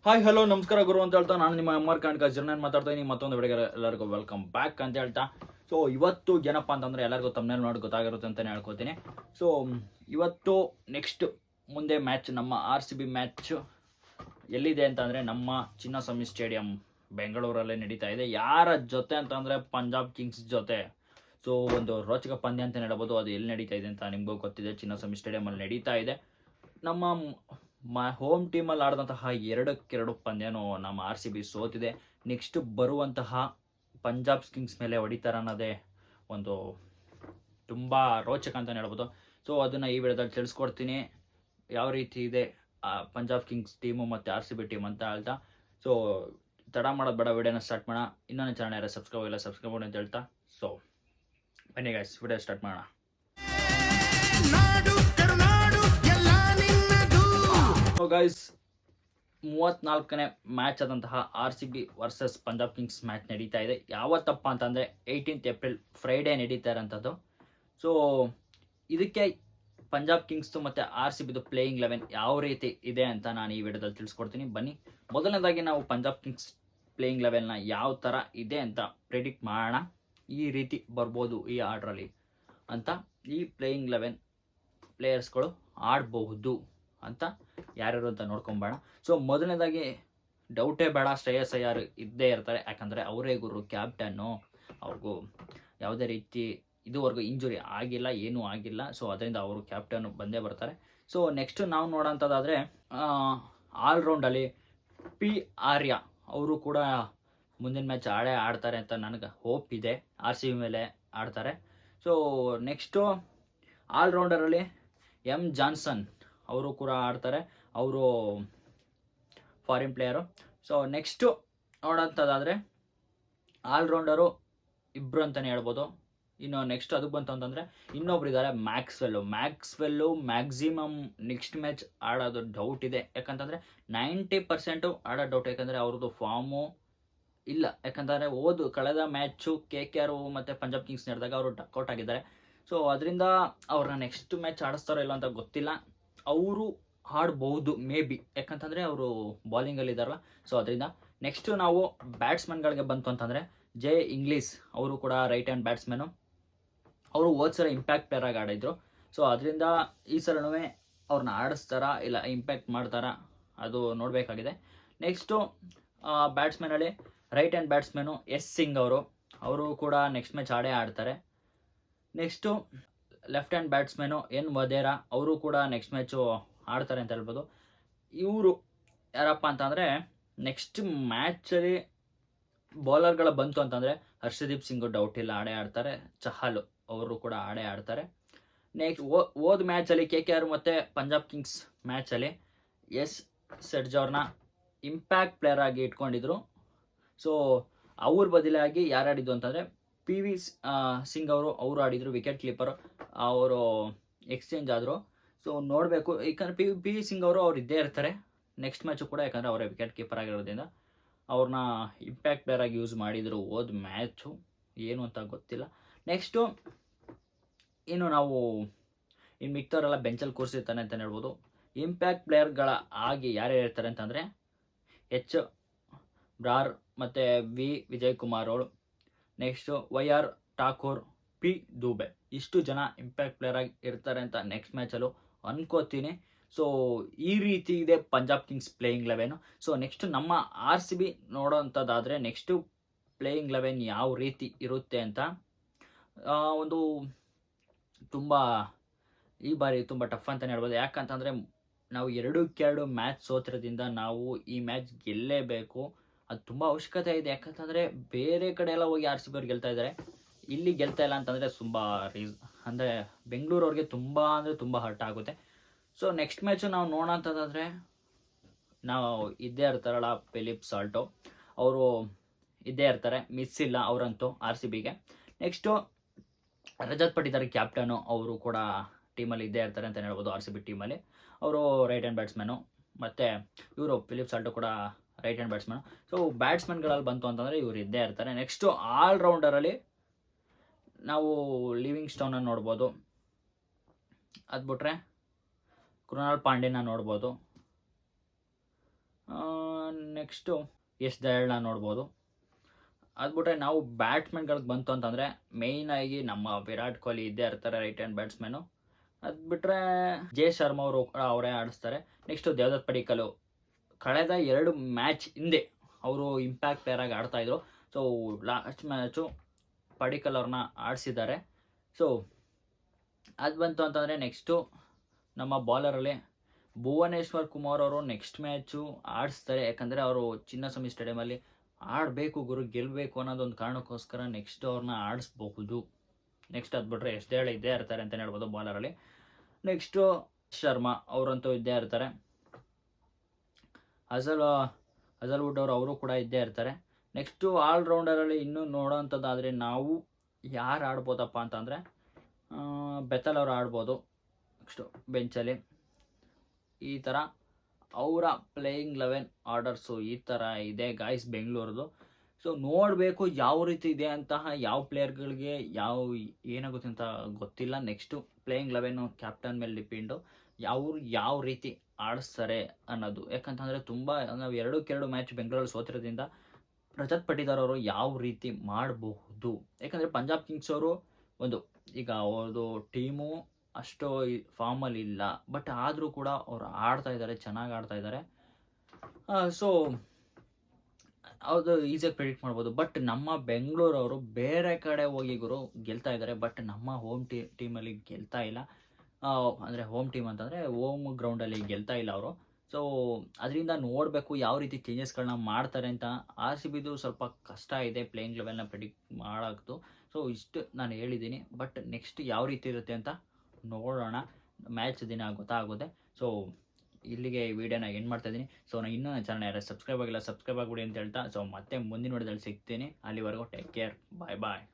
Hi hello ನಮಸ್ಕಾರ ಗುರು ಅಂತ ಹೇಳ್ತಾ ನಾನು ನಿಮ್ಮ ಅಮರ್ ಕಾಣ್ಕ ಜರ್ನನ್ ಮಾತಾಡ್ತಾ ಇದ್ದೀನಿ. ಮತ್ತೊಂದು ವಿಡಿಯೋಗೆ ಎಲ್ಲರಿಗೂ ವೆಲ್ಕಮ್ ಬ್ಯಾಕ್ ಅಂತ ಹೇಳ್ತಾ ಸೊ ಇವತ್ತು ಏನಪ್ಪ ಅಂತಂದರೆ ಎಲ್ಲರಿಗೂ ತಮ್ಮನೇಲಿ ನೋಡಿ ಗೊತ್ತಾಗಿರುತ್ತೆ ಅಂತಲೇ ಹೇಳ್ಕೊತೀನಿ. ಸೊ ಇವತ್ತು ನೆಕ್ಸ್ಟ್ ಮುಂದೆ ಮ್ಯಾಚ್ ನಮ್ಮ RCB ಮ್ಯಾಚ್ ಎಲ್ಲಿದೆ ಅಂತಂದರೆ ನಮ್ಮ ಚಿನ್ನಸ್ವಾಮಿ ಸ್ಟೇಡಿಯಂ ಬೆಂಗಳೂರಲ್ಲೇ ನಡೀತಾ ಇದೆ. ಯಾರ ಜೊತೆ ಅಂತಂದರೆ ಪಂಜಾಬ್ ಕಿಂಗ್ಸ್ ಜೊತೆ. ಸೊ ಒಂದು ರೋಚಕ ಪಂದ್ಯ ಅಂತ ಹೇಳ್ಬೋದು. ಅದು ಎಲ್ಲಿ ನಡೀತಾ ಇದೆ ಅಂತ ನಿಮಗೂ ಗೊತ್ತಿದೆ, ಚಿನ್ನಸ್ವಾಮಿ ಸ್ಟೇಡಿಯಮಲ್ಲಿ ನಡೀತಾ ಇದೆ. ನಮ್ಮ ಹೋಮ್ ಟೀಮಲ್ಲಿ ಆಡಿದಂತಹ 2-2 ಪಂದ್ಯನೂ ನಮ್ಮ RCB ಸೋತಿದೆ. ನೆಕ್ಸ್ಟ್ ಬರುವಂತಹ ಪಂಜಾಬ್ ಕಿಂಗ್ಸ್ ಮೇಲೆ ಹೊಡಿತಾರೆ ಅನ್ನೋದೇ ಒಂದು ತುಂಬ ರೋಚಕ ಅಂತಲೇ ಹೇಳ್ಬೋದು. ಸೊ ಅದನ್ನು ಈ ವಿಡಿಯೋದಲ್ಲಿ ತಿಳಿಸ್ಕೊಡ್ತೀನಿ, ಯಾವ ರೀತಿ ಇದೆ ಪಂಜಾಬ್ ಕಿಂಗ್ಸ್ ಟೀಮು ಮತ್ತು RCB ಟೀಮ್ ಅಂತ ಹೇಳ್ತಾ. ಸೊ ತಡ ಮಾಡೋದು ಬೇಡ, ವಿಡಿಯೋನ ಸ್ಟಾರ್ಟ್ ಮಾಡೋಣ. ಇನ್ನೊಂದು ಚಾನಲ್ ಯಾರು ಸಬ್ಸ್ಕ್ರೈಬ್ ಮಾಡಿ ಅಂತ ಹೇಳ್ತಾ. ಸೊ ಬನ್ನಿ ಗೈಸ್, ವಿಡಿಯೋ ಸ್ಟಾರ್ಟ್ ಮಾಡೋಣ. ಗೈಸ್, 34ನೇ ಮ್ಯಾಚ್ ಆದಂತಹ RCB versus Punjab Kings match ನಡೀತಾ ಇದೆ. ಯಾವತ್ತಪ್ಪ ಅಂತಂದರೆ 18th ಏಪ್ರಿಲ್ ಫ್ರೈಡೇ ನಡೀತಾ ಇರೋಂಥದ್ದು. ಸೊ ಇದಕ್ಕೆ ಪಂಜಾಬ್ ಕಿಂಗ್ಸ್ದು ಮತ್ತು RCBದು ಪ್ಲೇಯಿಂಗ್ 11 ಯಾವ ರೀತಿ ಇದೆ ಅಂತ ನಾನು ಈ ವಿಡಿಯೋದಲ್ಲಿ ತಿಳಿಸ್ಕೊಡ್ತೀನಿ. ಬನ್ನಿ, ಮೊದಲನೇದಾಗಿ ನಾವು ಪಂಜಾಬ್ ಕಿಂಗ್ಸ್ ಪ್ಲೇಯಿಂಗ್ 11ನ ಯಾವ ಥರ ಇದೆ ಅಂತ ಪ್ರಿಡಿಕ್ಟ್ ಮಾಡೋಣ. ಈ ರೀತಿ ಬರ್ಬೋದು ಈ ಆರ್ಡ್ರಲ್ಲಿ ಅಂತ. ಈ ಪ್ಲೇಯಿಂಗ್ 11 ಪ್ಲೇಯರ್ಸ್ಗಳು ಆಡಬಹುದು ಅಂತ ಯಾರ್ಯಾರು ಅಂತ ನೋಡ್ಕೊಂಬೇಡ. ಸೊ ಮೊದಲನೇದಾಗಿ ಡೌಟೇ ಬೇಡ, ಶ್ರೇಯಸ್ ಅಯ್ಯರ್ ಇದ್ದೇ ಇರ್ತಾರೆ. ಯಾಕಂದರೆ ಅವರೇ ಗುರು, ಕ್ಯಾಪ್ಟನ್ನು. ಅವ್ರಿಗೂ ಯಾವುದೇ ರೀತಿ ಇದುವರೆಗೂ ಇಂಜುರಿ ಆಗಿಲ್ಲ, ಏನೂ ಆಗಿಲ್ಲ. ಸೊ ಅದರಿಂದ ಅವರು ಕ್ಯಾಪ್ಟನ್ನು ಬಂದೇ ಬರ್ತಾರೆ. ಸೊ ನೆಕ್ಸ್ಟು ನಾವು ನೋಡೋಂಥದ್ದಾದರೆ ಆಲ್ರೌಂಡಲ್ಲಿ ಪಿ ಆರ್ಯ ಅವರು ಕೂಡ ಮುಂದಿನ ಮ್ಯಾಚ್ ಆಡ್ತಾರೆ ಅಂತ ನನಗೆ ಹೋಪ್ ಇದೆ. RCB ಮೇಲೆ ಆಡ್ತಾರೆ. ಸೊ ನೆಕ್ಸ್ಟು ಆಲ್ರೌಂಡರಲ್ಲಿ ಎಮ್ ಜಾನ್ಸನ್ ಅವರು ಕೂಡ ಆಡ್ತಾರೆ. ಅವರು ಫಾರಿನ್ ಪ್ಲೇಯರು. ಸೊ ನೆಕ್ಸ್ಟು ನೋಡೋಂಥದ್ದಾದರೆ ಆಲ್ರೌಂಡರು ಇಬ್ಬರು ಅಂತಲೇ ಹೇಳ್ಬೋದು. ಇನ್ನು ನೆಕ್ಸ್ಟ್ ಅದಕ್ಕೆ ಬಂತು ಅಂತಂದರೆ ಇನ್ನೊಬ್ರು ಇದ್ದಾರೆ, ಮ್ಯಾಕ್ಸ್ವೆಲ್ಲು ಮ್ಯಾಕ್ಸಿಮಮ್ ನೆಕ್ಸ್ಟ್ ಮ್ಯಾಚ್ ಆಡೋದು ಡೌಟ್ ಇದೆ. ಯಾಕಂತಂದರೆ 90% ಆಡೋ ಡೌಟ್. ಯಾಕಂದರೆ ಅವ್ರದ್ದು ಫಾರ್ಮು ಇಲ್ಲ. ಯಾಕಂತಂದರೆ ಕಳೆದ ಮ್ಯಾಚು KKR ಮತ್ತು ಪಂಜಾಬ್ ಕಿಂಗ್ಸ್ ನಡೆದಾಗ ಅವರು ಡಕ್ಔಟ್ ಆಗಿದ್ದಾರೆ. ಸೊ ಅದರಿಂದ ಅವ್ರನ್ನ ನೆಕ್ಸ್ಟ್ ಮ್ಯಾಚ್ ಆಡಿಸ್ತಾರೋ ಇಲ್ಲ ಅಂತ ಗೊತ್ತಿಲ್ಲ. ಅವರು ಆಡ್ಬೋದು ಮೇ ಬಿ, ಯಾಕಂತಂದರೆ ಅವರು ಬಾಲಿಂಗಲ್ಲಿ ಇದ್ದಾರಲ್ಲ. ಸೊ ಅದರಿಂದ ನೆಕ್ಸ್ಟು ನಾವು ಬ್ಯಾಟ್ಸ್ಮನ್ಗಳಿಗೆ ಬಂತು ಅಂತಂದರೆ ಜೆ ಇಂಗ್ಲೀಸ್ ಅವರು ಕೂಡ ರೈಟ್ ಹ್ಯಾಂಡ್ ಬ್ಯಾಟ್ಸ್ಮನ್ನು. ಅವರು ಹೋದ ಸಲ ಇಂಪ್ಯಾಕ್ಟ್ ಪ್ಲೇಯರಾಗಿ ಆಡಿದ್ರು. ಸೊ ಅದರಿಂದ ಈ ಸಲನೂ ಅವ್ರನ್ನ ಆಡಿಸ್ತಾರಾ ಇಲ್ಲ ಇಂಪ್ಯಾಕ್ಟ್ ಮಾಡ್ತಾರಾ ಅದು ನೋಡಬೇಕಾಗಿದೆ. Next ಬ್ಯಾಟ್ಸ್ಮನಲ್ಲಿ right hand batsman Singh ಅವರು ಕೂಡ ನೆಕ್ಸ್ಟ್ ಮ್ಯಾಚ್ ಆಡ್ತಾರೆ. ನೆಕ್ಸ್ಟು ಲೆಫ್ಟ್ ಹ್ಯಾಂಡ್ ಬ್ಯಾಟ್ಸ್ಮನ್ನು ವದೇರಾ ಅವರು ಕೂಡ ನೆಕ್ಸ್ಟ್ ಮ್ಯಾಚು ಆಡ್ತಾರೆ ಅಂತ ಹೇಳ್ಬೋದು. ಇವರು ಯಾರಪ್ಪ ಅಂತಂದರೆ ನೆಕ್ಸ್ಟ್ ಮ್ಯಾಚಲ್ಲಿ ಬೌಲರ್ಗಳ ಬಂತು ಅಂತಂದರೆ ಹರ್ಷದೀಪ್ ಸಿಂಗು ಡೌಟ್ ಇಲ್ಲ, ಆಡ್ತಾರೆ. ಚಹಲ್ ಅವರು ಕೂಡ ಆಡ್ತಾರೆ. ನೆಕ್ಸ್ಟ್ ಹೋದ ಮ್ಯಾಚಲ್ಲಿ KKR ಮತ್ತು ಪಂಜಾಬ್ ಕಿಂಗ್ಸ್ ಮ್ಯಾಚಲ್ಲಿ ಸೆಡ್ಜ್ ಅವ್ರನ್ನ ಇಂಪ್ಯಾಕ್ಟ್ ಪ್ಲೇಯರ್ ಆಗಿ ಇಟ್ಕೊಂಡಿದ್ರು. ಸೊ ಅವ್ರ ಬದಲಾಗಿ ಯಾರು ಆಡಿದ್ದು ಅಂತಂದರೆ PV ಸಿಂಗ್ ಅವರು ಆಡಿದರು, ವಿಕೆಟ್ ಕೀಪರ್. ಅವರು ಎಕ್ಸ್ಚೇಂಜ್ ಆದರು. ಸೊ ನೋಡಬೇಕು, ಯಾಕಂದರೆ PV ಸಿಂಗ್ ಅವ್ರು ಇದ್ದೇ ಇರ್ತಾರೆ ನೆಕ್ಸ್ಟ್ ಮ್ಯಾಚು ಕೂಡ. ಯಾಕಂದರೆ ಅವರೇ ವಿಕೆಟ್ ಕೀಪರ್ ಆಗಿರೋದ್ರಿಂದ ಅವ್ರನ್ನ ಇಂಪ್ಯಾಕ್ಟ್ ಪ್ಲೇಯರ್ ಆಗಿ ಯೂಸ್ ಮಾಡಿದರು ಹೋದ ಮ್ಯಾಚು. ಏನು ಅಂತ ಗೊತ್ತಿಲ್ಲ. ನೆಕ್ಸ್ಟು ಇನ್ನು ನಾವು ಮಿಕ್ತವರೆಲ್ಲ ಬೆಂಚಲ್ಲಿ ಕೂರಿಸಿರ್ತಾನೆ ಅಂತಲೇ ಹೇಳ್ಬೋದು. ಇಂಪ್ಯಾಕ್ಟ್ ಪ್ಲೇಯರ್ಗಳ ಆಗಿ ಯಾರ್ಯಾರು ಇರ್ತಾರೆ ಅಂತಂದರೆ ಬ್ರಾರ್ ಮತ್ತು ವಿಜಯ್ ಕುಮಾರ್ ಅವರು. Next YR Thakur, P Dubey, ಇಷ್ಟು ಜನ ಇಂಪ್ಯಾಕ್ಟ್ ಪ್ಲೇಯರ್ ಆಗಿ ಇರ್ತಾರೆ ಅಂತ ನೆಕ್ಸ್ಟ್ ಮ್ಯಾಚಲ್ಲೂ ಅನ್ಕೋತೀನಿ. ಸೊ ಈ ರೀತಿ ಇದೆ Punjab Kings playing 11. So next ನಮ್ಮ RCB ನೋಡೋಂಥದ್ದಾದರೆ ನೆಕ್ಸ್ಟು ಪ್ಲೇಯಿಂಗ್ 11 ಯಾವ ರೀತಿ ಇರುತ್ತೆ ಅಂತ ಒಂದು ತುಂಬ ಈ ಬಾರಿ ತುಂಬ ಟಫ್ ಅಂತಲೇ ಹೇಳ್ಬೋದು. ಯಾಕಂತಂದರೆ ನಾವು 2-2 ಮ್ಯಾಚ್ ಸೋತಿರೋದ್ರಿಂದ ನಾವು ಈ ಮ್ಯಾಚ್ ಗೆಲ್ಲೇಬೇಕು. ಅದು ತುಂಬ ಅವಶ್ಯಕತೆ ಇದೆ. ಯಾಕಂತಂದರೆ ಬೇರೆ ಕಡೆ ಎಲ್ಲ ಹೋಗಿ RCB ಅವ್ರು ಗೆಲ್ತಾ ಇದ್ದಾರೆ, ಇಲ್ಲಿ ಗೆಲ್ತಾ ಇಲ್ಲ ಅಂತಂದರೆ ಅಂದರೆ ಬೆಂಗಳೂರವ್ರಿಗೆ ತುಂಬ ಹರ್ಟ್ ಆಗುತ್ತೆ. ಸೊ ನೆಕ್ಸ್ಟ್ ಮ್ಯಾಚು ನಾವು ನೋಡೋಂಥದ್ದಾದರೆ ನಾವು ಇದ್ದೇ ಇರ್ತಾರಲ್ಲ, ಫಿಲಿಪ್ ಸಾಲ್ಟೋ ಅವರು ಇದ್ದೇ ಇರ್ತಾರೆ, ಮಿಸ್ ಇಲ್ಲ ಅವರಂತೂ RCBಗೆ. ನೆಕ್ಸ್ಟು ರಜತ್ ಪಟಿದಾರ್ ಕ್ಯಾಪ್ಟನು, ಅವರು ಕೂಡ ಟೀಮಲ್ಲಿ ಇದ್ದೇ ಇರ್ತಾರೆ ಅಂತಲೇ ಹೇಳ್ಬೋದು. RCB ಟೀಮಲ್ಲಿ ಅವರು ರೈಟ್ ಹ್ಯಾಂಡ್ ಬ್ಯಾಟ್ಸ್ಮನ್ನು. ಮತ್ತು ಇವರು ಫಿಲಿಪ್ ಸಾಲ್ಟೋ ಕೂಡ ರೈಟ್ ಹ್ಯಾಂಡ್ ಬ್ಯಾಟ್ಸ್ಮನ್. ಸೊ ಬ್ಯಾಟ್ಸ್ಮನ್ಗಳಲ್ಲಿ ಬಂತು ಅಂತಂದರೆ ಇವರು ಇದ್ದೇ ಇರ್ತಾರೆ. ನೆಕ್ಸ್ಟು ಆಲ್ರೌಂಡರಲ್ಲಿ ನಾವು ಲಿವಿಂಗ್ ಸ್ಟೋನನ್ನು ನೋಡ್ಬೋದು. ಅದು ಬಿಟ್ರೆ ಕೃಣಾಲ್ ಪಾಂಡ್ಯನ ನೋಡ್ಬೋದು. ನೆಕ್ಸ್ಟು ಯಶ್ ದಯಾಳ್ನ ನೋಡ್ಬೋದು. ಅದು ಬಿಟ್ಟರೆ ನಾವು ಬ್ಯಾಟ್ಸ್ಮನ್ಗಳಿಗೆ ಬಂತು ಅಂತಂದರೆ ಮೇಯ್ನಾಗಿ ನಮ್ಮ ವಿರಾಟ್ ಕೊಹ್ಲಿ ಇದ್ದೇ ಇರ್ತಾರೆ, ರೈಟ್ ಹ್ಯಾಂಡ್ ಬ್ಯಾಟ್ಸ್ಮನ್ನು. ಅದು ಬಿಟ್ಟರೆ ಜೆ ಶರ್ಮಾ ಅವರು ಅವರೇ ಆಡಿಸ್ತಾರೆ. ನೆಕ್ಸ್ಟು ದೇವದತ್ ಪಡಿಕ್ಕಲ್ ಕಳೆದ 2 ಮ್ಯಾಚ್ ಹಿಂದೆ ಅವರು ಇಂಪ್ಯಾಕ್ಟ್ ಪ್ಲೇಯರ್ ಆಗಿ ಆಡ್ತಾಯಿದ್ರು. ಸೊ ಲಾಸ್ಟ್ ಮ್ಯಾಚು ಪಡಿಕ್ಕಲ್ ಅವ್ರನ್ನ ಆಡಿಸಿದ್ದಾರೆ. ಸೊ ಅದು ಬಂತು ಅಂತಂದರೆ ನೆಕ್ಸ್ಟು ನಮ್ಮ ಬಾಲರಲ್ಲಿ ಭುವನೇಶ್ವರ್ ಕುಮಾರ್ ಅವರು ನೆಕ್ಸ್ಟ್ ಮ್ಯಾಚು ಆಡಿಸ್ತಾರೆ. ಯಾಕಂದರೆ ಅವರು ಚಿನ್ನಸ್ವಾಮಿ ಸ್ಟೇಡಿಯಮಲ್ಲಿ ಆಡಬೇಕು ಗುರು, ಗೆಲ್ಲಬೇಕು ಅನ್ನೋದೊಂದು ಕಾರಣಕ್ಕೋಸ್ಕರ ನೆಕ್ಸ್ಟ್ ಅವ್ರನ್ನ ಆಡಿಸ್ಬಹುದು. ನೆಕ್ಸ್ಟ್ ಅದು ಬಿಟ್ಟರೆ ಯಶ್ ದಯಾಳ್ ಇದ್ದೇ ಇರ್ತಾರೆ ಅಂತಲೇ ಹೇಳ್ಬೋದು ಬಾಲರಲ್ಲಿ. ನೆಕ್ಸ್ಟು ಶರ್ಮಾ ಅವರಂತೂ ಇದ್ದೇ ಇರ್ತಾರೆ. ಅಜಲ್ವುಡ್ ಅವರು ಕೂಡ ಇದ್ದೇ ಇರ್ತಾರೆ. ನೆಕ್ಸ್ಟು ಆಲ್ರೌಂಡರಲ್ಲಿ ಇನ್ನೂ ನೋಡೋವಂಥದ್ದಾದರೆ ನಾವು ಯಾರು ಆಡ್ಬೋದಪ್ಪ ಅಂತಂದರೆ ಬೆತಲ್ ಅವರು ಆಡ್ಬೋದು. ನೆಕ್ಸ್ಟು ಬೆಂಚಲ್ಲಿ ಈ ಥರ ಅವರ ಪ್ಲೇಯಿಂಗ್ 11 ಆರ್ಡರ್ಸು ಈ ಥರ ಇದೆ ಗಾಯ್ಸ್ ಬೆಂಗಳೂರದು. ಸೊ ನೋಡಬೇಕು ಯಾವ ರೀತಿ ಇದೆ ಅಂತಹ ಯಾವ ಪ್ಲೇಯರ್ಗಳಿಗೆ ಏನಾಗುತ್ತೆ ಅಂತ ಗೊತ್ತಿಲ್ಲ. ನೆಕ್ಸ್ಟು ಪ್ಲೇಯಿಂಗ್ 11 ಕ್ಯಾಪ್ಟನ್ ಮೇಲೆ ಡಿಪೆಂಡು, ಯಾವ ರೀತಿ ಆಡಿಸ್ತಾರೆ ಅನ್ನೋದು. ಯಾಕಂತಂದರೆ ತುಂಬ ನಾವು 2-2 ಮ್ಯಾಚ್ ಬೆಂಗಳೂರಲ್ಲಿ ಸೋತಿರೋದ್ರಿಂದ ರಜತ್ ಪಟಿದಾರ್ ಅವರು ಯಾವ ರೀತಿ ಮಾಡಬಹುದು. ಯಾಕಂದರೆ ಪಂಜಾಬ್ ಕಿಂಗ್ಸ್ ಅವರು ಈಗ ಅವ್ರದ್ದು ಟೀಮು ಅಷ್ಟು ಫಾರ್ಮಲ್ಲಿ ಇಲ್ಲ, ಬಟ್ ಆದರೂ ಕೂಡ ಅವ್ರು ಆಡ್ತಾ ಇದ್ದಾರೆ, ಚೆನ್ನಾಗಿ ಆಡ್ತಾ ಇದ್ದಾರೆ. ಸೊ ಅದು ಈಸಿಯಾಗಿ ಪ್ರೆಡಿಕ್ಟ್ ಮಾಡ್ಬೋದು. ಬಟ್ ನಮ್ಮ ಬೆಂಗಳೂರವರು ಬೇರೆ ಕಡೆ ಹೋಗಿ ಗುರು ಗೆಲ್ತಾ ಇದ್ದಾರೆ, ಬಟ್ ನಮ್ಮ ಹೋಮ್ ಟೀಮಲ್ಲಿ ಗೆಲ್ತಾ ಇಲ್ಲ. ಅಂದರೆ ಹೋಮ್ ಟೀಮ್ ಅಂತಂದರೆ ಹೋಮ್ ಗ್ರೌಂಡಲ್ಲಿ ಗೆಲ್ತಾ ಇಲ್ಲ ಅವರು. ಸೊ ಅದರಿಂದ ನೋಡಬೇಕು ಯಾವ ರೀತಿ ಚೇಂಜಸ್ಗಳನ್ನ ಮಾಡ್ತಾರೆ ಅಂತ. RCBದು ಸ್ವಲ್ಪ ಕಷ್ಟ ಇದೆ ಪ್ಲೇಯಿಂಗ್ 11ನ ಪ್ರೆಡಿಕ್ಟ್ ಮಾಡೋದು. ಸೊ ಇಷ್ಟು ನಾನು ಹೇಳಿದ್ದೀನಿ, ಬಟ್ ನೆಕ್ಸ್ಟ್ ಯಾವ ರೀತಿ ಇರುತ್ತೆ ಅಂತ ನೋಡೋಣ, ಮ್ಯಾಚ್ ದಿನ ಗೊತ್ತಾಗುತ್ತೆ. ಸೊ ಇಲ್ಲಿಗೆ ಈ ವಿಡಿಯೋನ ಎಂಡ್ ಮಾಡ್ತಾಯಿದ್ದೀನಿ. ಸೊ ನಾನು ಇನ್ನೂ ನನ್ನ ಚಾನಲ್ ಯಾರು ಸಬ್ಸ್ಕ್ರೈಬ್ ಆಗಿಲ್ಲ, ಸಬ್ಸ್ಕ್ರೈಬ್ ಆಗಿಬಿಡಿ ಅಂತ ಹೇಳ್ತಾ, ಸೊ ಮತ್ತೆ ಮುಂದಿನ ವಿಡಿಯೋದಲ್ಲಿ ಸಿಗ್ತೀನಿ. ಅಲ್ಲಿವರೆಗೂ ಟೇಕ್ ಕೇರ್, ಬಾಯ್ ಬಾಯ್.